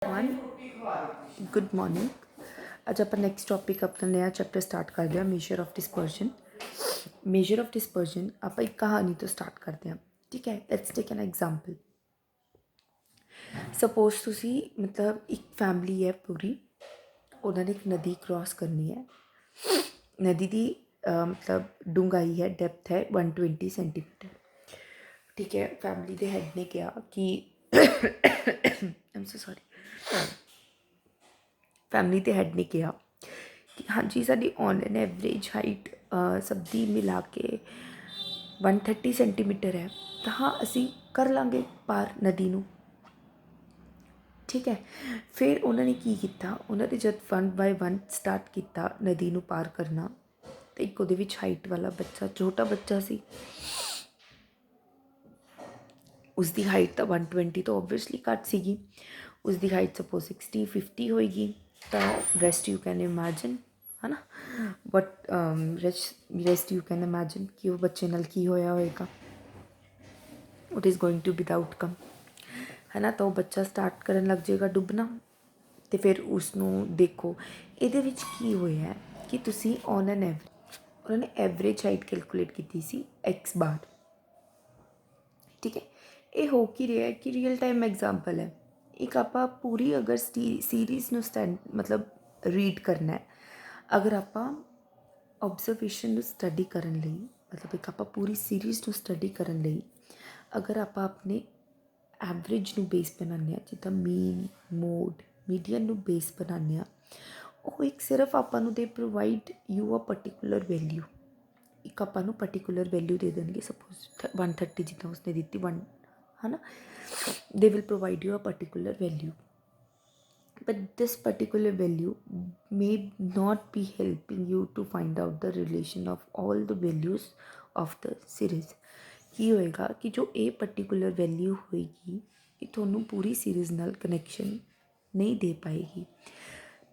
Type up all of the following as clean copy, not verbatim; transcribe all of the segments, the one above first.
One good morning. ਅੱਜ ਆਪਾਂ next topic ਆਪਣਾ ਨया ਚੈਪਟਰ ਸਟਾਰਟ ਕਰਦੇ ਹਾਂ, major of dispersion. Major of dispersion ਆਪਾਂ ਇੱਕ ਕਹਾਣੀ ਤੋਂ ਸਟਾਰਟ ਕਰਦੇ ਹਾਂ, ਠੀਕ ਹੈ। Let's take N example. Suppose ਤੁਸੀਂ ਮਤਲਬ ਇੱਕ ਫੈਮਿਲੀ ਹੈ ਪੂਰੀ, ਉਹਨਾਂ ਨੇ ਇੱਕ ਨਦੀ ਕ੍ਰੋਸ ਕਰਨੀ ਹੈ। ਨਦੀ ਦੀ ਮਤਲਬ ਡੂੰਘਾਈ ਹੈ, ਡੈਪਥ ਹੈ 120 ਸੈਂਟੀਮੀਟਰ, ਠੀਕ ਹੈ। ਫੈਮਿਲੀ ਦੇ ਹੈਡ ਨੇ ਕਿਹਾ ਕਿ ਆਮ ਸੋ ਸੌਰੀ, ਫੈਮਿਲੀ ਦੇ ਹੈਡ ਨੇ ਕਿਹਾ ਕਿ ਹਾਂਜੀ ਸਾਡੀ ਔਨ ਐਨ ਐਵਰੇਜ ਹਾਈਟ ਸਭ ਦੀ ਮਿਲਾ ਕੇ 130 ਸੈਂਟੀਮੀਟਰ ਹੈ, ਤਾਂ ਹਾਂ ਅਸੀਂ ਕਰ ਲਾਂਗੇ ਪਾਰ ਨਦੀ ਨੂੰ, ਠੀਕ ਹੈ। ਫਿਰ ਉਹਨਾਂ ਨੇ ਕੀ ਕੀਤਾ, ਉਹਨਾਂ ਨੇ ਜਦ 1 ਬਾਏ 1 ਸਟਾਰਟ ਕੀਤਾ ਨਦੀ ਨੂੰ ਪਾਰ ਕਰਨਾ, ਅਤੇ ਇੱਕ ਉਹਦੇ ਵਿੱਚ ਹਾਈਟ ਵਾਲਾ ਬੱਚਾ, ਛੋਟਾ ਬੱਚਾ ਸੀ, ਉਸਦੀ ਹਾਈਟ ਤਾਂ 120 ਤੋਂ ਓਬਵੀਅਸਲੀ ਘੱਟ ਸੀਗੀ। ਉਸਦੀ ਹਾਈਟ ਸਪੋਜ਼ 60 50 ਹੋਏਗੀ, ਤਾਂ ਰੈਸਟ ਯੂ ਕੈਨ ਇਮੈਜਿਨ, ਹੈ ਨਾ। But rest you can imagine ਕਿ ਉਹ ਬੱਚੇ ਨਾਲ ਕੀ ਹੋਇਆ ਹੋਏਗਾ। What is going to be the outcome, ਹੈ ਨਾ। ਤਾਂ ਉਹ ਬੱਚਾ ਸਟਾਰਟ ਕਰਨ ਲੱਗ ਜਾਏਗਾ ਡੁੱਬਣਾ, ਅਤੇ ਫਿਰ ਉਸਨੂੰ ਦੇਖੋ ਇਹਦੇ ਵਿੱਚ ਕੀ ਹੋਇਆ ਕਿ ਤੁਸੀਂ ਔਨ ਐਨ ਐਵਰੇਜ, ਉਹਨਾਂ ਨੇ ਐਵਰੇਜ ਹਾਈਟ ਕੈਲਕੂਲੇਟ ਕੀਤੀ ਸੀ x ਬਾਰ, ਠੀਕ ਹੈ। ਇਹ ਹੋ ਕੀ ਰਿਹਾ ਹੈ ਕਿ ਰੀਅਲ ਟਾਈਮ ਐਗਜ਼ਾਮਪਲ ਹੈ। ਇੱਕ ਆਪਾਂ ਪੂਰੀ ਅਗਰ ਸੀਰੀਜ਼ ਨੂੰ ਮਤਲਬ ਰੀਡ ਕਰਨਾ ਹੈ, ਅਗਰ ਆਪਾਂ ਓਬਜ਼ਰਵੇਸ਼ਨ ਨੂੰ ਸਟੱਡੀ ਕਰਨ ਲਈ, ਮਤਲਬ ਇੱਕ ਆਪਾਂ ਪੂਰੀ ਸੀਰੀਜ਼ ਨੂੰ ਸਟੱਡੀ ਕਰਨ ਲਈ ਅਗਰ ਆਪਾਂ ਆਪਣੇ ਐਵਰੇਜ ਨੂੰ ਬੇਸ ਬਣਾਉਂਦੇ ਹਾਂ, ਜਿੱਦਾਂ ਮੀਨ, ਮੋਡ, ਮੀਡੀਅਨ ਨੂੰ ਬੇਸ ਬਣਾਉਂਦੇ ਹਾਂ, ਉਹ ਇੱਕ ਸਿਰਫ ਆਪਾਂ ਨੂੰ they provide you a particular value, ਇੱਕ ਆਪਾਂ ਨੂੰ ਪਰਟੀਕੂਲਰ ਵੈਲਿਊ ਦੇ ਦੇਣਗੇ। ਸਪੋਜ਼ 130 ਜਿੱਦਾਂ ਉਸਨੇ ਦਿੱਤੀ 1, ਹੈ ਨਾ। They will provide you a particular value, but this particular value may not be helping you to find out the relation of all the values of the series। ਕੀ ਹੋਏਗਾ ਕਿ ਜੋ ਇਹ ਪਰਟੀਕੂਲਰ ਵੈਲਿਊ ਹੋਏਗੀ, ਇਹ ਤੁਹਾਨੂੰ ਪੂਰੀ ਸੀਰੀਜ਼ ਨਾਲ connection ਨਹੀਂ ਦੇ ਪਾਏਗੀ।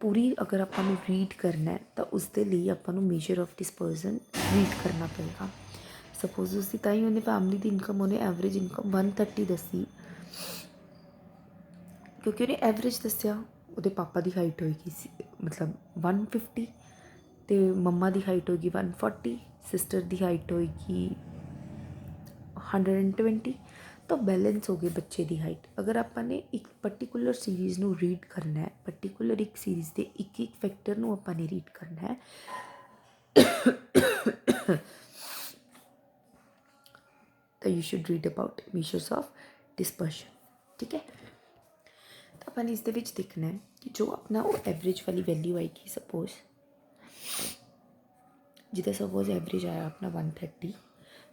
ਪੂਰੀ ਅਗਰ ਆਪਾਂ ਨੂੰ ਰੀਡ ਕਰਨਾ ਹੈ, ਤਾਂ ਉਸ ਦੇ ਲਈ ਆਪਾਂ ਨੂੰ ਮੇਜਰ ਆਫ ਡਿਸਪਰਜ਼ਨ ਰੀਡ ਕਰਨਾ ਪਏਗਾ। ਸਪੋਜ਼ ਉਸਦੀ ਤਾਂ ਹੀ ਉਹਨੇ ਫੈਮਿਲੀ ਦੀ ਇਨਕਮ, ਉਹਨੇ ਐਵਰੇਜ ਇਨਕਮ 130 ਦੱਸੀ, ਕਿਉਂਕਿ ਉਹਨੇ ਐਵਰੇਜ ਦੱਸਿਆ। ਉਹਦੇ ਪਾਪਾ ਦੀ ਹਾਈਟ ਹੋਏਗੀ ਮਤਲਬ 150, ਅਤੇ ਮੰਮਾ ਦੀ ਹਾਈਟ ਹੋਏਗੀ 140, ਸਿਸਟਰ ਦੀ ਹਾਈਟ ਹੋਏਗੀ 120, ਤਾਂ ਬੈਲੈਂਸ ਹੋ ਗਏ ਬੱਚੇ ਦੀ ਹਾਈਟ। ਅਗਰ ਆਪਾਂ ਨੇ ਇੱਕ ਪਰਟੀਕੂਲਰ ਸੀਰੀਜ਼ ਨੂੰ ਰੀਡ ਕਰਨਾ ਹੈ, ਪਰਟੀਕੂਲਰ ਇੱਕ ਸੀਰੀਜ਼ ਦੇ ਇੱਕ ਇੱਕ ਫੈਕਟਰ ਨੂੰ ਆਪਾਂ ਨੇ ਰੀਡ ਕਰਨਾ ਹੈ, ਤਾਂ you should read about measures of dispersion, ਠੀਕ ਹੈ। ਤਾਂ ਆਪਾਂ ਨੇ ਇਸ ਦੇ ਵਿੱਚ ਦੇਖਣਾ ਹੈ ਕਿ ਜੋ ਆਪਣਾ ਉਹ ਐਵਰੇਜ ਵਾਲੀ ਵੈਲਿਊ ਆਏਗੀ, ਸਪੋਜ਼ ਜਿੱਦਾਂ ਸਪੋਜ਼ ਐਵਰੇਜ ਆਇਆ ਆਪਣਾ 130,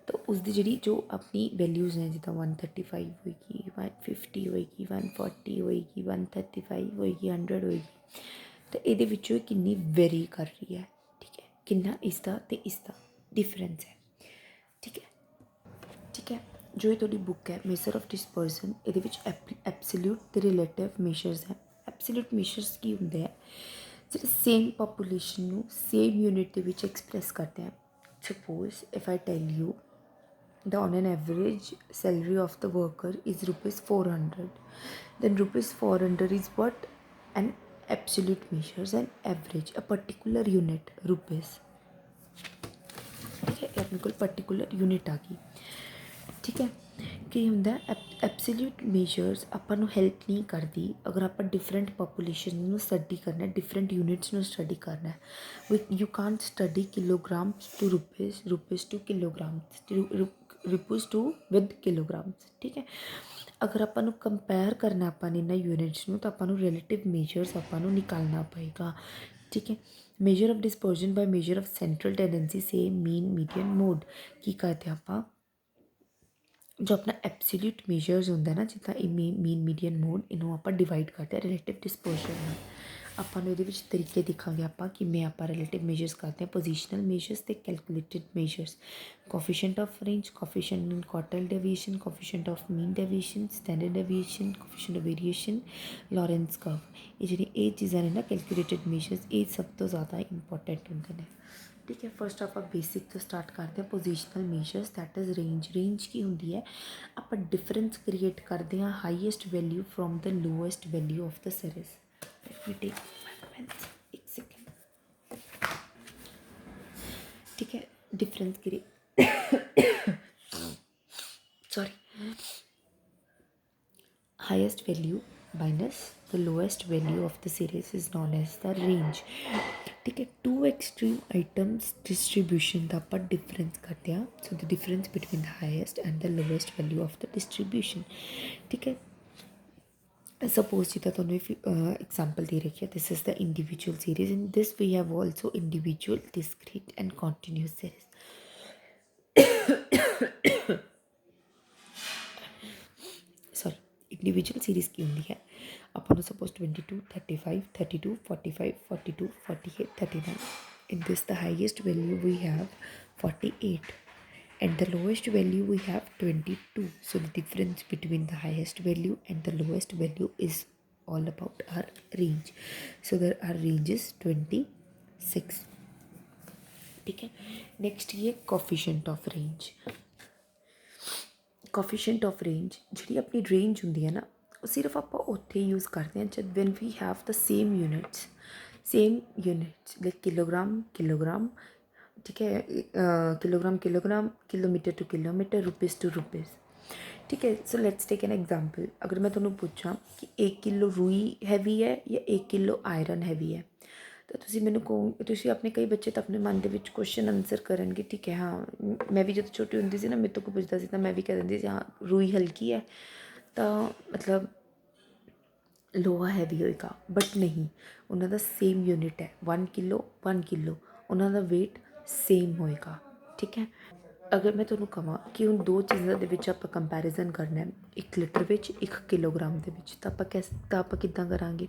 ਤਾਂ ਉਸਦੀ ਜਿਹੜੀ ਜੋ ਆਪਣੀ ਵੈਲਿਊਜ਼ ਨੇ, ਜਿੱਦਾਂ 135 ਹੋਏਗੀ, 150 ਹੋਏਗੀ, 140 ਹੋਏਗੀ, 135 ਹੋਏਗੀ, 100 ਹੋਏਗੀ, ਤਾਂ ਇਹਦੇ ਵਿੱਚੋਂ ਕਿੰਨੀ ਵੇਰੀ ਕਰ ਰਹੀ ਹੈ, ਠੀਕ ਹੈ। ਕਿੰਨਾ ਇਸਦਾ ਅਤੇ ਇਸਦਾ ਡਿਫਰੈਂਸ ਹੈ, ਠੀਕ ਹੈ, ਠੀਕ ਹੈ। ਜੋ ਇਹ ਤੁਹਾਡੀ ਬੁੱਕ ਹੈ ਮੇਜਰ ਆਫ ਡਿਸਪਰਜ਼ਨ, ਇਹਦੇ ਵਿੱਚ ਐਬਸੋਲਿਊਟ ਅਤੇ ਰਿਲੇਟਿਵ ਮੇਜਰਸ ਹੈ। ਐਬਸੋਲਿਊਟ ਮੇਜਰਸ ਕੀ ਹੁੰਦੇ ਹੈ, ਜਿਹੜੇ ਸੇਮ ਪਾਪੂਲੇਸ਼ਨ ਨੂੰ ਸੇਮ ਯੂਨਿਟ ਦੇ ਵਿੱਚ ਐਕਸਪ੍ਰੈਸ ਕਰਦੇ ਹਨ। Suppose if I tell you the on an average salary of the worker is rupees 400, then rupees 400 is what an absolute measures an average, a particular unit rupees, ठीक है। अपने को particular unit आ गई, ठीक है। ਕੀ ਹੁੰਦਾ ਐਬਸੋਲਿਊਟ ਮੇਜਰਸ ਆਪਾਂ ਨੂੰ ਹੈਲਪ ਨਹੀਂ ਕਰਦੀ ਅਗਰ ਆਪਾਂ ਡਿਫਰੈਂਟ ਪਾਪੂਲੇਸ਼ਨ ਨੂੰ ਸਟੱਡੀ ਕਰਨਾ, ਡਿਫਰੈਂਟ ਯੂਨਿਟਸ ਨੂੰ ਸਟੱਡੀ ਕਰਨਾ। You can't study kilograms to rupees, rupees to kilograms, rupees to with kilograms, ਠੀਕ ਹੈ। ਅਗਰ ਆਪਾਂ ਨੂੰ ਕੰਪੇਅਰ ਕਰਨਾ ਆਪਾਂ ਨੇ ਇਹਨਾਂ ਯੂਨਿਟਸ ਨੂੰ, ਤਾਂ ਆਪਾਂ ਨੂੰ ਰਿਲੇਟਿਵ ਮੇਜਰਸ ਆਪਾਂ ਨੂੰ ਨਿਕਾਲਣਾ ਪਏਗਾ, ਠੀਕ ਹੈ। Measure of dispersion by measure of central tendency ਸੇ ਮੀਨ, ਮੀਡੀਅਨ, ਮੋਡ। ਕੀ ਕਰਦੇ ਆਪਾਂ, ਜੋ ਆਪਣਾ ਐਬਸੋਲਿਊਟ ਮੇਜਰਸ ਹੁੰਦਾ ਨਾ, ਜਿੱਦਾਂ ਇਹ ਮੀਨ, ਮੀਡੀਅਨ, ਮੋਡ, ਇਹਨੂੰ ਆਪਾਂ ਡਿਵਾਈਡ ਕਰਦੇ ਹਾਂ ਰਿਲੇਟਿਵ ਡਿਸਪਰਜ਼ਨ ਨਾਲ। ਆਪਾਂ ਨੂੰ ਇਹਦੇ ਵਿੱਚ ਤਰੀਕੇ ਦਿਖਾਂਗੇ ਆਪਾਂ ਕਿਵੇਂ ਆਪਾਂ ਰਿਲੇਟਿਵ ਮੇਜਰਸ ਕਰਦੇ ਹਾਂ, ਪੋਜੀਸ਼ਨਲ ਮੇਜਰਸ ਅਤੇ calculated measures. Coefficient of range, coefficient in quartile deviation, coefficient of mean deviation, standard deviation, coefficient of variation, Lorenz curve. ਇਹ ਜਿਹੜੀ ਇਹ ਚੀਜ਼ਾਂ ਨੇ ਨਾ ਕੈਲਕੂਲੇਟਿਡ ਮੇਜਰਸ, ਇਹ ਸਭ ਤੋਂ ਜ਼ਿਆਦਾ ਇੰਪੋਰਟੈਂਟ ਹੁੰਦੇ ਨੇ। ठीक है, फर्स्ट आप बेसिक तो स्टार्ट करते हैं positional measures, that is range. Range की होंगी है आप डिफरेंस क्रिएट करते हैं highest value from the lowest value of the series. Let me take एक सेकेंड। ठीक है, difference create sorry highest value minus the lowest value of the series is known as the range। ठीक है, to extreme items distribution का आप difference करते हैं, so the difference between the highest and the lowest value of the distribution. ठीक है, suppose जिदा तुहानूं एग्जाम्पल दे रखी है, this is the individual series, in this we have also individual discrete and continuous series. Sorry, individual series की होंगी है अपन suppose 22 35 32 45 42 48 39। In this the highest value we have 48 and the lowest value we have 22, so the difference between the highest value and the lowest value is all about our range, so that our range is 26। ठीक है, next ये coefficient of range. Coefficient of range जी अपनी range होंगी है ना, वो सिर्फ आप उत्थे यूज़ करते हैं जब when we have the same units like kilogram kilogram. ठीक है, kilogram kilogram, kilometre to kilometre, rupees to rupees. ठीक है, so let's take an example. अगर मैं तुहानूं पूछां कि 1 किलो रूई हैवी है या 1 किलो आयरन हैवी है, तो तुसी मैनूं कहो, तुसी अपने कई बच्चे तो अपने मन के क्वेश्चन आंसर करनगे। ठीक है, हाँ मैं भी जो छोटी होंदी सी ना, मेरे तो कोई पुछदा सी तां मैं भी कह दिंदी सी हाँ रूई हल्की है तो मतलब लोहा हैवी होएगा, बट नहीं, उन्होंने सेम यूनिट है 1 किलो 1 किलो, उन्होंने वेट सेम होएगा। ठीक है, अगर मैं तुहानूं कहां कि उन दो चीज़ों के विच आपां कंपैरिजन करना है, 1 लीटर विच 1 किलोग्राम के विच, तो आपां किद्दां करांगे,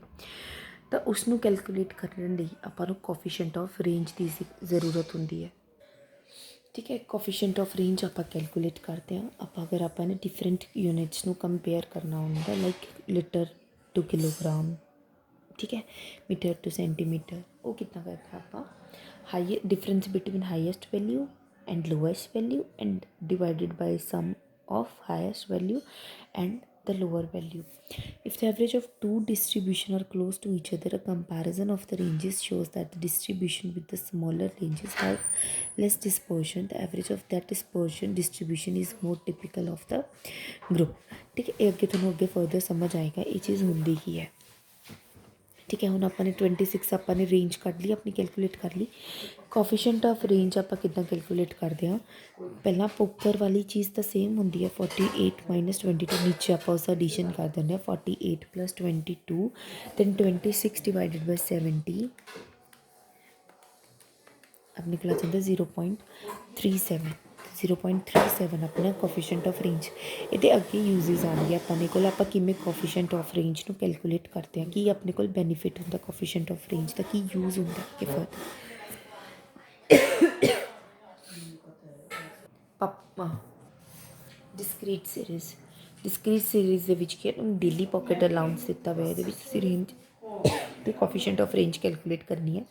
तो उसनूं कैलकुलेट करने लई आपां नूं कोफिशिएंट ऑफ रेंज की ज़रूरत होंदी है। ठीक है, कोफिशिएंट ऑफ रेंज आप कैलकुलेट करते हैं आप, अगर आपने डिफरेंट यूनिट्स नूं कंपेयर करना होंदा, लाइक लीटर टू किलोग्राम, ठीक है, मीटर टू सेंटीमीटर, वो कितना करते हैं आप high difference between highest value and lowest value and divided by sum of highest value and the lower value. If the average of two distribution are close to each other, a comparison of the ranges shows that the distribution with the smaller ranges has less dispersion. The average of that distribution is more typical of the group। ठीक है, अगे तुहानूं अगे further समझ आएगा ये चीज़ होंदी की है। ठीक है, हुण आपां ने 26 आपां ने रेंज कढ ली अपनी, कैलकुलेट कर ली। कोफिशिएंट ऑफ रेंज आपां किद्दां कैलकुलेट करते हैं, पहला उपर वाली चीज़ तो सेम होंदी है 48 माइनस 22, नीचे आपां उसका एडिशन कर देंगे 48 प्लस 22, दैन 26 डिवाइडेड बाय 70 अब निकला जाता 0.37। 0.37 अपना कोफिशिएंट ऑफ रेंज। ये अगे यूजेस आएंगे अपने को आप किमें कोफिशिएंट ऑफ रेंज को कैलकुलेट करते हैं, कि अपने को बेनीफिट होंगे कोफिशिएंट ऑफ रेंज का, की यूज़ होंगे कि फर्दर। डिस्क्रीट सीरीज़ के डेली पॉकेट अलाउंस दिता हुआ है, रेंज तो कोफिशिएंट ऑफ रेंज कैलकुलेट करनी है।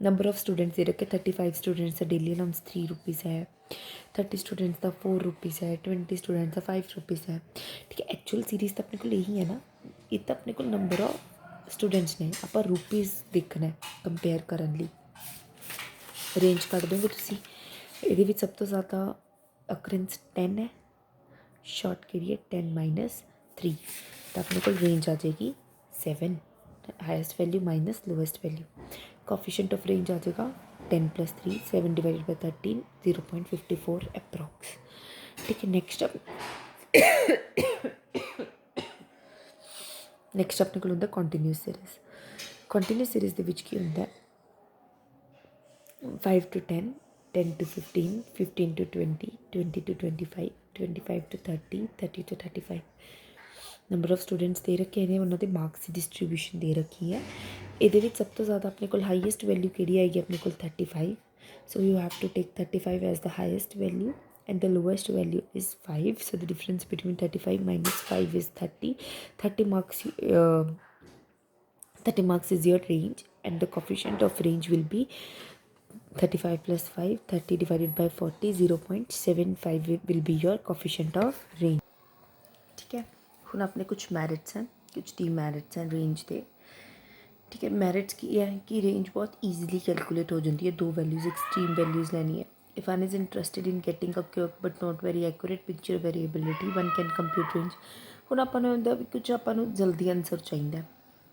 नंबर ऑफ स्टूडेंट्स दे रखे 35 स्टूडेंट्स का डेली अलाउंस 3 रुपीज़ है, 30 स्टूडेंट्स का 4 रुपीज़ है, 20 स्टूडेंट्स का 5 रुपीज़ है। ठीक है, एक्चुअल सीरीज़ तो अपने को यही है ना, ये तो अपने को नंबर ऑफ स्टूडेंट्स ने आप रुपीज़ देखना है कंपेयर करने लिए। रेंज कट दोगे तुसी, ये सब तो ज़्यादा अकरेंस 10 है, शॉर्ट के लिए 10 माइनस 3, तो अपने को रेंज आ जाएगी 7, highest value minus lowest value. Coefficient of range आ जाएगा 10 प्लस 3, 7 डिवाइडेड बाई 13, 0.54 अप्रॉक्स। ठीक है, नेक्स्ट अपने को होंगे कॉन्टीन्यूस सीरीज़। कॉन्टीन्यूस सीरीज़ के विच की होंगे 5 to 10, 10 to 15, 15 to 20, 20 to 25, 25 to 30, 30 to 35। Number of students they रखे हैं, उन्होंने मार्क्स की डिस्ट्रीब्यूशन दे रखी है। ये सब तो ज़्यादा अपने को हाईएस्ट वैल्यू कि आएगी अपने को 35, so you have to take 35 as the highest value and the lowest value is 5, so the difference between 35 minus 5 is 30। 30 marks 30 marks is your range, and the coefficient of range will be 35 plus 5, 30 divided by 40, 0.75 will be your coefficient of range. ठीक है, ਹੁਣ ਆਪਣੇ कुछ merits हैं, कुछ डीमैरिट्स हैं range के. ठीक है, मैरिट्स की यह है कि रेंज बहुत ईजिली कैलकुलेट हो जाती है. दो वैल्यूज़ एक्सट्रीम वैल्यूज़ लेनी है. If one is interested in getting a quick but not very accurate picture variability, one can compute range. ਹੁਣ ਆਪਾਂ ਨੂੰ ਹੁੰਦਾ ਵੀ ਕੁਝ ਆਪਾਂ ਨੂੰ ਜਲਦੀ ਆਨਸਰ ਚਾਹੀਦਾ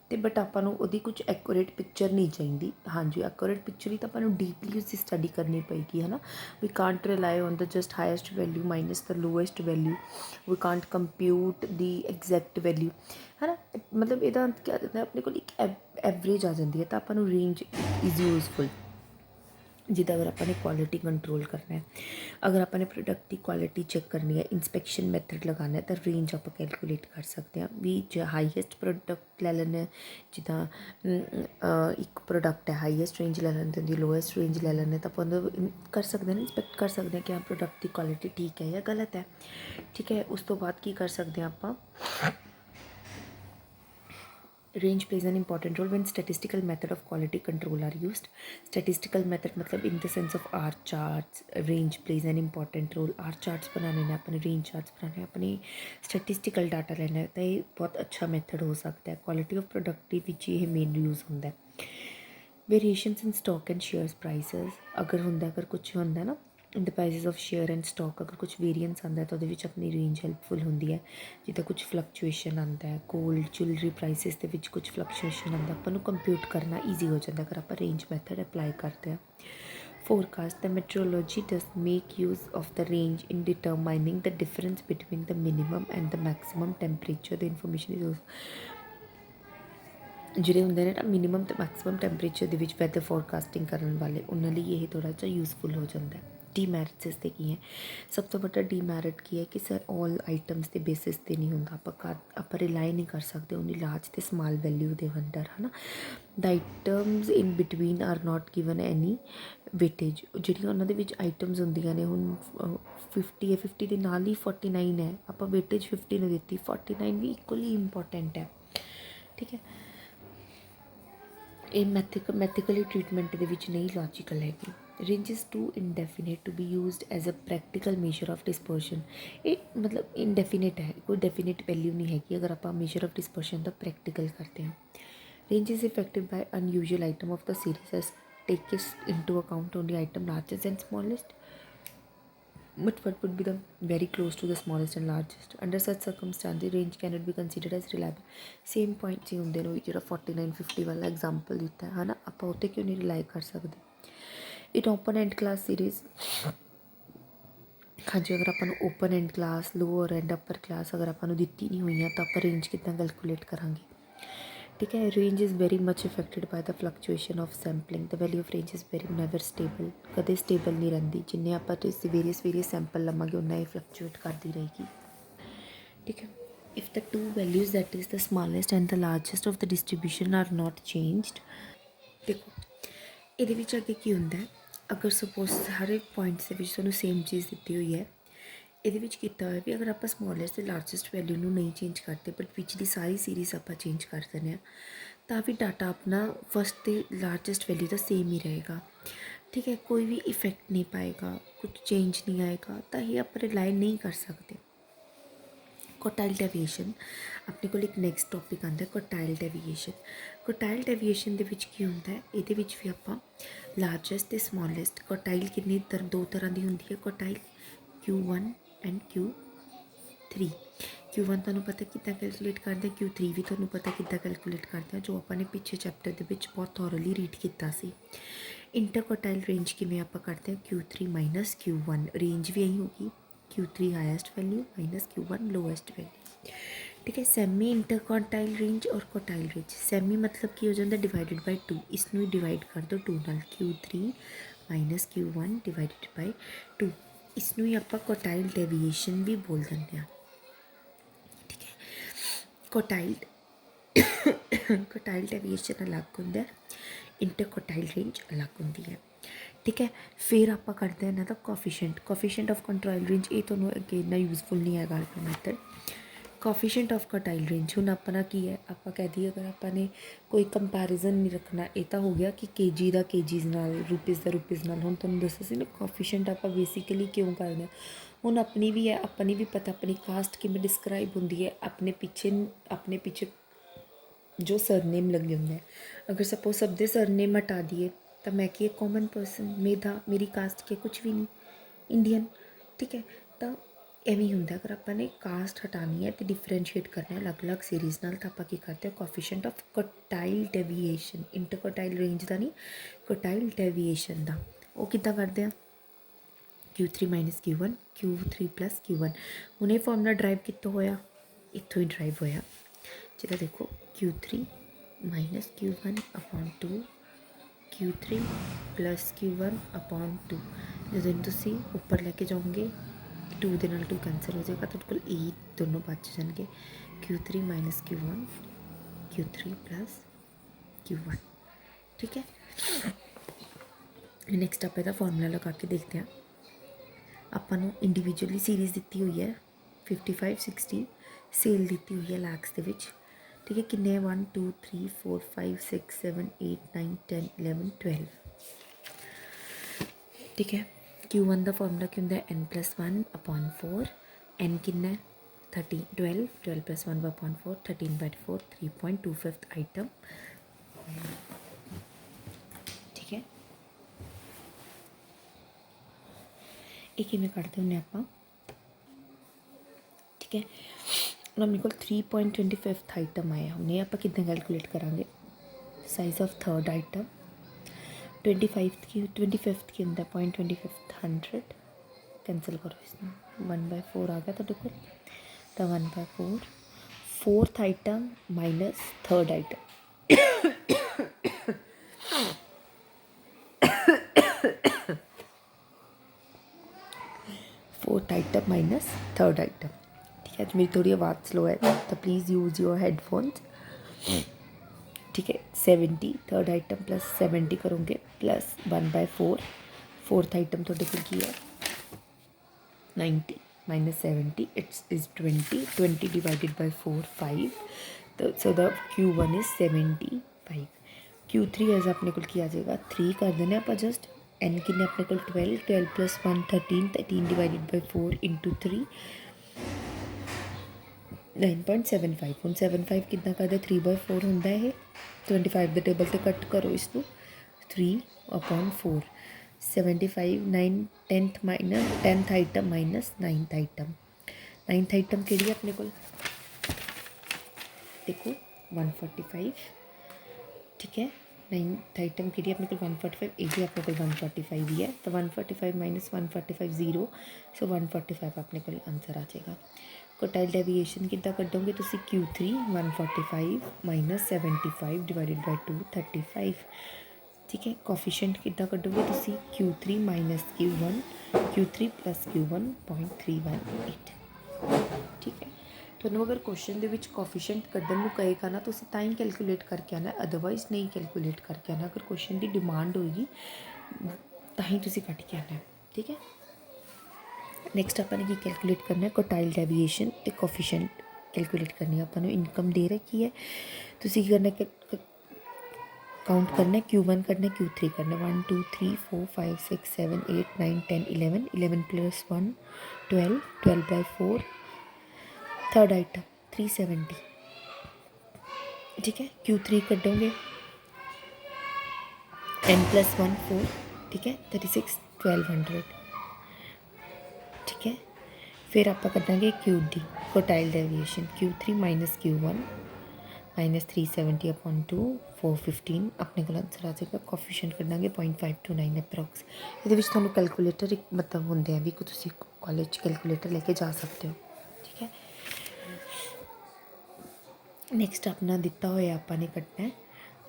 ਅਤੇ ਬਟ ਆਪਾਂ ਨੂੰ ਉਹਦੀ ਕੁਝ ਐਕੂਰੇਟ ਪਿਕਚਰ ਨਹੀਂ ਚਾਹੀਦੀ. ਹਾਂਜੀ, ਐਕੂਰੇਟ ਪਿਕਚਰ ਹੀ ਤਾਂ ਆਪਾਂ ਨੂੰ ਡੀਪਲੀ ਉਸਦੀ ਸਟੱਡੀ ਕਰਨੀ ਪਏਗੀ, ਹੈ ਨਾ. We can't rely on the just highest value minus the lowest value. We can't compute the exact value, ਹੈ ਨਾ. ਮਤਲਬ ਇਹਦਾ ਕਿਆ ਦਿੰਦਾ, ਆਪਣੇ ਕੋਲ ਇੱਕ ਐਵਰੇਜ ਆ ਜਾਂਦੀ ਹੈ ਤਾਂ ਆਪਾਂ ਨੂੰ ਰੇਂਜ ਇਜ਼ ਯੂਜ਼ਫੁਲ. ਜਿੱਦਾਂ ਅਗਰ ਆਪਾਂ ਨੇ ਕੁਆਲਿਟੀ ਕੰਟਰੋਲ ਕਰਨਾ ਹੈ, ਅਗਰ ਆਪਾਂ ਨੇ ਪ੍ਰੋਡਕਟ ਦੀ ਕੁਆਲਿਟੀ ਚੈੱਕ ਕਰਨੀ ਹੈ, ਇੰਸਪੈਕਸ਼ਨ ਮੈਥਡ ਲਗਾਉਣਾ ਤਾਂ ਰੇਂਜ ਆਪਾਂ ਕੈਲਕੂਲੇਟ ਕਰ ਸਕਦੇ ਹਾਂ. ਵੀ ਜੇ ਹਾਈਐਸਟ ਪ੍ਰੋਡਕਟ ਲੈ ਲੈਣਾ, ਜਿੱਦਾਂ ਇੱਕ ਪ੍ਰੋਡਕਟ ਹੈ ਹਾਈਐਸਟ ਰੇਂਜ ਲੈ ਲੈਂਦੇ, ਉਹਦੀ ਲੋਐਸਟ ਰੇਂਜ ਲੈ ਲੈਂਦੇ, ਤਾਂ ਆਪਾਂ ਕਰ ਸਕਦੇ ਹਾਂ, ਇੰਸਪੈਕਟ ਕਰ ਸਕਦੇ ਹਾਂ ਕਿ ਹਾਂ ਪ੍ਰੋਡਕਟ ਦੀ ਕੁਆਲਿਟੀ ਠੀਕ ਹੈ ਜਾਂ ਗਲਤ ਹੈ. ਠੀਕ ਹੈ, ਉਸ ਤੋਂ ਬਾਅਦ ਕੀ ਕਰ ਸਕਦੇ ਹਾਂ ਆਪਾਂ, range plays an important role when statistical method of quality control are used. Statistical method मतलब in the sense of R charts, range plays an important role. R charts बनाने ने, अपने range charts बनाने, अपने statistical data लेना है, तो ये बहुत अच्छा method हो सकता है. Quality of product के विच ये main use होता है. Variations in stock and shares prices अगर होंदा, अगर कुछ होंदा ना the prices of share and stock, अगर कुछ वेरियंस आता है तो वो अपनी रेंज हैल्पफुल होंगी है. जिदा कुछ फ्लक्चुएशन आता है, गोल्ड ज्वेलरी प्राइसिस के कुछ फ्लक्चुएशन आता, अपन कंप्यूट करना ईजी हो जाता अगर आप रेंज मैथड अप्लाई करते हैं. Forecast the metrology does make use of the range in determining the difference between the minimum and the maximum temperature. The information is ਜਿਹੜੇ ਹੁੰਦੇ ਨੇ ਨਾ ਮਿਨੀਮਮ ਅਤੇ ਮੈਕਸੀਮਮ ਟੈਂਪਰੇਚਰ ਦੇ ਵਿੱਚ ਵੈਦਰ ਫੋਰਕਾਸਟਿੰਗ ਕਰਨ ਵਾਲੇ, ਉਹਨਾਂ ਲਈ ਇਹ ਥੋੜ੍ਹਾ ਜਿਹਾ ਯੂਜ਼ਫੁਲ ਹੋ ਜਾਂਦਾ ਹੈ. ਡੀਮੈਰਿਟਸ ਇਸ 'ਤੇ ਕੀ ਹੈ, ਸਭ ਤੋਂ ਵੱਡਾ ਡੀਮੈਰਿਟ ਕੀ ਹੈ ਕਿ ਸਰ ਆਲ ਆਈਟਮਸ ਦੇ ਬੇਸਿਸ 'ਤੇ ਨਹੀਂ ਹੁੰਦਾ. ਆਪਾਂ ਰਿਲਾਈ ਨਹੀਂ ਕਰ ਸਕਦੇ ਉਹਨੀ ਲਾਰਜ ਅਤੇ ਸਮਾਲ ਵੈਲਿਊ ਦੇ ਅੰਡਰ, ਹੈ ਨਾ. The items in between are not given any weightage. ਜਿਹੜੀਆਂ ਉਹਨਾਂ ਦੇ ਵਿੱਚ ਆਈਟਮਸ ਹੁੰਦੀਆਂ ਨੇ, ਹੁਣ 50 ਹੈ, 50 ਦੇ ਨਾਲ ਹੀ 49 ਹੈ, ਆਪਾਂ ਵੇਟੇਜ 50 ਨੂੰ ਦਿੱਤੀ, 49 ਵੀ ਇਕੁਅਲੀ ਇੰਪੋਰਟੈਂਟ ਹੈ. ਠੀਕ ਹੈ, ਇਹ ਮੈਥੀਕਲੀ ਟਰੀਟਮੈਂਟ ਦੇ ਵਿੱਚ ਨਹੀਂ ਲੌਜੀਕਲ ਹੈਗੀ. Range is too indefinite to be used as a practical measure of dispersion. ये मतलब इनडेफिनेट है, कोई डेफिनेट वैल्यू नहीं हैगी अगर आप मेजर ऑफ डिस्पर्शन का प्रैक्टिकल करते हैं. Range is affected by unusual item of the series as take into account only item largest and smallest, but what would be the very close to the smallest and largest. Under such circumstances range cannot be considered as reliable. Same point ही होंगे ने, जो 49-50 वाला example दिता है ना, आप उत्ते क्यों नहीं रिलाई कर सकते. In open end class series, हाँ जी, अगर अपन open end class, lower end upper class अगर अपन दिती नहीं हुई तो आप रेंज कितना कैलकुलेट करांगे. ठीक है, range is very much affected by the fluctuation of sampling. The value of range is very never stable. कदे स्टेबल नहीं रही, जिन्हें आप वेरियस सैंपल लवांगे उन्ना ही फ्लक्चुएट करती रहेगी. ठीक है, if the two values that is the smallest and the largest of the distribution are not changed. देखो ये अगे की होंदा है, अगर सपोज सारे पॉइंट्स के तुहानूं सेम चीज़ दी हुई है, ये किया हुआ भी अगर आप स्मॉलेस्ट तो लार्जेस्ट वैल्यू नहीं चेंज करते बट पिछली सारी सीरीज़ आप चेंज कर देने तो भी डाटा अपना फस्ट तो लार्जेस्ट वैल्यू तो सेम ही रहेगा. ठीक है, कोई भी इफेक्ट नहीं पाएगा, कुछ चेंज नहीं आएगा, तो ये आप रिलाई नहीं कर सकते. कोटाइल डेविएशन अपने को एक नैक्सट टॉपिक आता है, कोटाइल डेविएशन. कोटाइल डेविएशन के होंगे है, ये भी आप लार्जेस्ट तो स्मॉलेस्ट. कोटाइल कितनी दो तरह की होंगी है, quartile Q1 and Q3. Q1 तुहानूं पता कितना कैलकुलेट करते हैं, Q3 भी तुहानूं पता कितना कैलकुलेट करते हैं, जो अपने पिछले चैप्टर के बहुत थॉरली रीड किया. इंटरकोटाइल रेंज किमें आप करते हैं, Q3 माइनस Q1. रेंज भी यही होगी, Q3 highest value minus Q1 lowest value. ठीक है, सैमी इंटरकोटाइल रेंज और कोटाइल रेंज. सैमी मतलब कि हो जाता डिवाइडेड बाय 2, इसनूं डिवाइड कर दो 2 नाल, Q3 minus Q1 divided by 2. इसनूं ही आप कोटाइल डेविएशन भी बोल देंगे. ठीक है, कोटाइल कोटाइल डेविएशन अलग होंगे, इंटरकोटाइल रेंज अलग होंगी है. ठीक है, फिर आप करते हैं इन्हों का कोफिशेंट ऑफ कंट्रोल रेंज. ये तो अगे इन्ना यूजफुल नहीं है मैथड. ਕੋਫੀਸ਼ੀਐਂਟ ਆਫ ਕਟਾਈਲ ਰੇਂਜ ਹੁਣ ਆਪਣਾ ਕੀ ਹੈ, ਆਪਾਂ ਕਹਿ ਦਈਏ ਅਗਰ ਆਪਾਂ ਨੇ ਕੋਈ ਕੰਪੈਰੀਜ਼ਨ ਨਹੀਂ ਰੱਖਣਾ, ਇਹ ਤਾਂ ਹੋ ਗਿਆ ਕਿ ਕੇਜੀ ਦਾ ਕੇਜੀਜ਼ ਨਾਲ, ਰੁਪੀਜ਼ ਦਾ ਰੁਪੀਜ਼ ਨਾਲ। ਹੁਣ ਤੁਹਾਨੂੰ ਦੱਸਿਆ ਸੀ ਨਾ ਕੋਫੀਸ਼ੀਐਂਟ ਆਪਾਂ ਬੇਸਿਕਲੀ ਕਿਉਂ ਕਰਦੇ ਹਾਂ। ਹੁਣ ਆਪਣੀ ਵੀ ਹੈ, ਆਪਾਂ ਨੂੰ ਵੀ ਪਤਾ ਆਪਣੀ ਕਾਸਟ ਕਿਵੇਂ ਡਿਸਕਰਾਈਬ ਹੁੰਦੀ ਹੈ, ਆਪਣੇ ਪਿੱਛੇ ਜੋ सरनेम लगे होंगे। अगर सपोज सब दे सरनेम हटा दिए तो मैं कि एक कॉमन पर्सन, मेरी कास्ट के कुछ भी नहीं इंडियन, ठीक है। तो एवं होंगे अगर आपने कास्ट हटानी है तो डिफरेंशिएट करना है अलग अलग सीरीज़ नाल, तो आप करते हैं coefficient of quartile deviation, interquartile range का नहीं, क्वार्टाइल डेविएशन का। वो कितना करते हैं Q3 minus Q1 Q3 plus Q1। हूँ ये फॉर्मूला ड्राइव कितों होया, इतों ही ड्राइव होया, जिदा देखो Q3 minus Q1 upon 2 Q3 plus Q1 upon 2। जो तुम उपर लैके जाओगे 2 के नाल 2 कैंसल हो जाएगा, तो बिल्कुल 8 दोनों बच जाएंगे। Q3 minus Q1 Q3 plus Q1, ठीक है। नैक्सट आप इसका फॉर्मूला लगा के देखते हैं। अपन इंडिविजुअली सीरीज़ दी हुई है 55 60, सेल दी हुई है लैक्स के, ठीक है। किन्ने 1 2 3 4 5 6 7 8 9 10 11 12, ठीक है। Q1 का फॉर्मूला क्या होंगे n+1 अपॉन 4, n किन्ना 30 12 12 प्लस 1 अपॉन 4 13/4 3.25 आइटम, ठीक है। ये किमें करते होंगे आप, ठीक है। और मेरे को 3.25 आइटम आया, उन्हें आप कितने कैलकुलेट करांगे, साइज ऑफ थर्ड आइटम 25 की होंगे 0.25 100, कैंसल करो इसमें 1/4 आ गया तो 1/4 fourth item minus third item, fourth item minus third item, ठीक है। आज मेरी थोड़ी आवाज़ स्लो है तो प्लीज़ यूज़ योर हेडफोन्स, ठीक है। 70 थर्ड आइटम प्लस 70 करोगे प्लस 1/4 फोर्थ आइटम थोड़े को है 90 minus 70 it's is 20 divided by 4 5, तो so the Q1 is 75। Q3 as अपने को आ जाएगा 3 कर देने आप जस्ट, n किन्ने अपने को 12 प्लस 1 13 डिवाइडेड बाय 4 इंटू 3 9.75। हूँ 75 कितना करते 3/4 होंगे है 25 के टेबल से कट करो इसको 3/4 75 9 10th minus 10th item minus 9th item, 9th item कि अपने को देखो 145, ठीक है। 9th आइटम कि अपने को 145, ये भी अपने को 145 ही है, तो 145 माइनस 145 0, सो 145 अपने को आंसर आ जाएगा। क्वार्टाइल डेविएशन कितना कटोगे तो Q3 145 माइनस 75 डिवाइडेड बाय 2 35, ठीक है। कोफिशिएंट कितना कटोगे तो Q3 minus Q3 plus Q1 0.318, ठीक है। ਤੁਹਾਨੂੰ अगर क्वेश्चन ਦੇ ਵਿੱਚ ਕੋਫੀਸ਼ੀਐਂਟ ਕੱਢਣ ਨੂੰ ਕਹੇਗਾ ਨਾ ਤੁਸੀਂ ਤਾਂ ਹੀ ਕੈਲਕੂਲੇਟ ਕਰਕੇ ਆਣਾ, ਅਦਰਵਾਈਜ਼ ਨਹੀਂ ਕੈਲਕੂਲੇਟ ਕਰਕੇ ਆਣਾ। ਅਗਰ क्वेश्चन ਦੀ ਡਿਮਾਂਡ ਹੋਏਗੀ ਤਾਂ ਹੀ ਤੁਸੀਂ ਕੱਢ ਕੇ ਆਣਾ, ठीक है। नैक्सट आपने की कैलकुलेट करना है क्वार्टाइल डेविएशन तो कोफिशिएंट कैलकुलेट करनी है। आपने इनकम दे रखी है, तुसी की करना काउंट करना है Q1 करना है Q3 करना है 1 2 3 4 5 6 7 8 9 10 11 11 प्लस 1 12 12/4 थर्ड आइटम 370, ठीक है। Q3 कटोगे n+1 4, ठीक है 36 1200, ठीक है। फिर आप करेंगे QD quartile deviation Q3 minus Q1 minus 370 upon 2 415 अपने को आंसर आ जाएगा। कोफिशिएंट करेंगे 0.529 अप्रॉक्स। ये थोड़ा कैलकुलेटर एक मतलब होंगे हैं भी को तुसी कॉलेज कैलकुलेटर लेके जा सकते हो, ठीक है। नैक्सट अपना दिता होया आपने कटना है,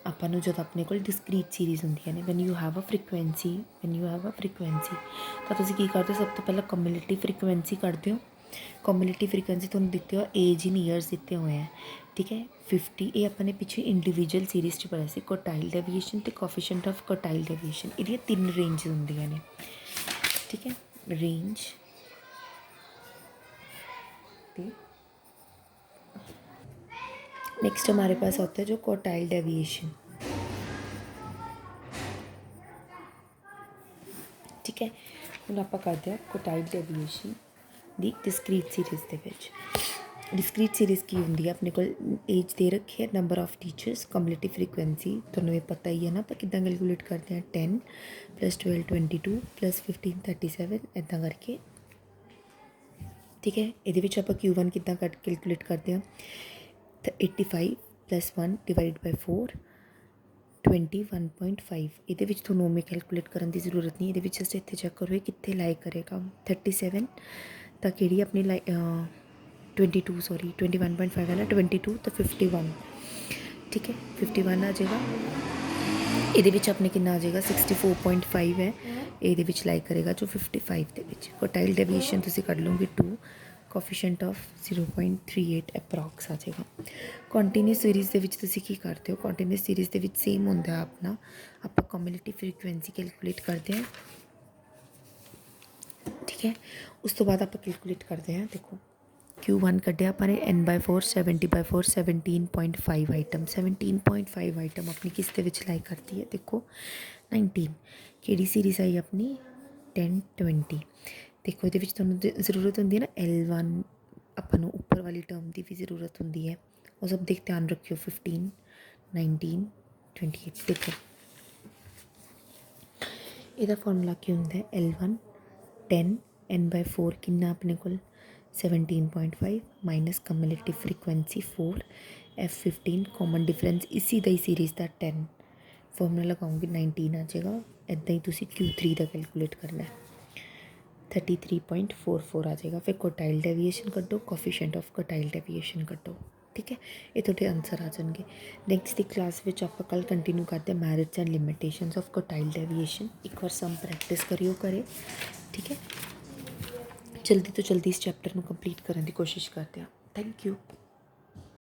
आपू जो अपने को डिस्क्रीट सीरीज़ होंगे ने when you have a frequency तो तुसी की करते हो सब तो पहले कम्यूलेटिव फ्रीकुएंसी करते हो। कम्यूलेटिव फ्रीकुएंसी तुहानूं दिते हो एज इन ईयर्स दिते हुए हैं, ठीक है 50। ये अपने पिछे इंडिविजुअल सीरीज़ च पढ़ा सी क्वार्टाइल डेविएशन तो कोफिशिएंट ऑफ क्वार्टाइल डेविएशन, ये 3 रेंज होंदियां ने, ठीक है। रेंज ते नेक्स्ट हमारे पास होता है जो क्वार्टाइल डेविएशन। ठीक है, ਹੁਣ ਆਪਾਂ ਕਰਦੇ ਹਾਂ क्वार्टाइल डेविएशन ਦੀ डिस्क्रीट सीरीज़ ਦੇ ਵਿੱਚ। डिस्क्रीट सीरीज़ की होंगी है, अपने को एज दे रखी है, number of teachers, cumulative frequency ਤੁਹਾਨੂੰ ਇਹ ਪਤਾ ਹੀ ਹੈ ਨਾ ਆਪਾਂ ਕਿੱਦਾਂ ਕੈਲਕੂਲੇਟ ਕਰਦੇ ਹਾਂ। 10 + 12 22 + 15 37 ਇੱਦਾਂ ਕਰਕੇ। ठीक है, ਇਹਦੇ ਵਿੱਚ ਆਪਾਂ Q1 ਕਿੱਦਾਂ ਕੈਲਕੂਲੇਟ ਕਰਦੇ ਹਾਂ। ਤਾਂ 85 + 1 / 4 21.5। ਇਹਦੇ ਵਿੱਚ ਤੁਹਾਨੂੰ ਉਵੇਂ ਕੈਲਕੂਲੇਟ ਕਰਨ ਦੀ ਜ਼ਰੂਰਤ ਨਹੀਂ, ਇਹਦੇ ਵਿੱਚ ਅਸੀਂ ਇੱਥੇ ਚੈੱਕ ਕਰੋ ਕਿੱਥੇ ਲਾਈ ਕਰੇਗਾ। 37 ਤਾਂ ਕਿਹੜੀ ਆਪਣੀ 22 ਸੌਰੀ 21.5 ਹੈ ਨਾ, 22 ਤਾਂ 51। ਠੀਕ ਹੈ, 51 ਆ ਜਾਏਗਾ। ਇਹਦੇ ਵਿੱਚ ਆਪਣੇ ਕਿੰਨਾ ਆ ਜਾਏਗਾ 64.5 ਹੈ, ਇਹਦੇ ਵਿੱਚ ਲਾਈ ਕਰੇਗਾ ਜੋ 55 ਦੇ ਵਿੱਚ। क्वार्टाइल डेविएशन ਤੁਸੀਂ ਕੱਢ ਲਓਗੇ 2, ਕੋਫੀਸ਼ੀਐਂਟ ਆਫ 0.38 ਅਪਰੋਕਸ ਆ ਜਾਏਗਾ। ਕੰਟੀਨਿਊਸ ਸੀਰੀਜ਼ ਦੇ ਵਿੱਚ ਤੁਸੀਂ ਕੀ ਕਰਦੇ ਹੋ, ਕੰਟੀਨਿਊਸ ਸੀਰੀਜ਼ ਦੇ ਵਿੱਚ ਸੇਮ ਹੁੰਦਾ ਆਪਣਾ, ਆਪਾਂ ਕਮਿਊਲੇਟਿਵ ਫ੍ਰੀਕੁਐਂਸੀ ਕੈਲਕੂਲੇਟ ਕਰਦੇ ਹਾਂ। ठीक है, उस तो बाद आप कैलकुलेट करते हैं। देखो Q1 कढ़िया अपने n/4 70/4 17.5 आइटम। 17.5 आइटम अपनी किस दे विच लाई करती है, देखो 19 केड़ी सीरीज़ आई अपनी 10 20। देखो ये जरूरत होंगी ना L1 अपन ऊपर वाली टर्म की भी जरूरत होंगी है, और सब देख ध्यान रखियो 15 19 28। देखो ਇਹਦਾ ਫਾਰਮੂਲਾ ਕੀ ਹੁੰਦਾ ਹੈ, L1 10 n/4 कितना अपने को 17.5 minus cumulative frequency 4 F15 common difference इसी का ही सीरीज़ का 10। फॉर्मूला लगाऊंगी 19 आ जाएगा। इदा ही तुसी Q3 का कैलकुलेट करना है, 33.44 आ जाएगा। फिर क्वार्टाइल डेविएशन कड्डो, कोफिशिएंट ऑफ क्वार्टाइल डेविएशन कड्डो। ठीक है, ये थोड़े आंसर आ जाएंगे। नैक्सट की क्लास में आप कल कंटिन्यू करते हैं merits and limitations of quartile deviation. एक बार सम प्रैक्टिस करियो करे। ठीक है, जल्दी तो जल्दी इस चैप्टर को कंप्लीट करने की कोशिश करते हैं। Thank you.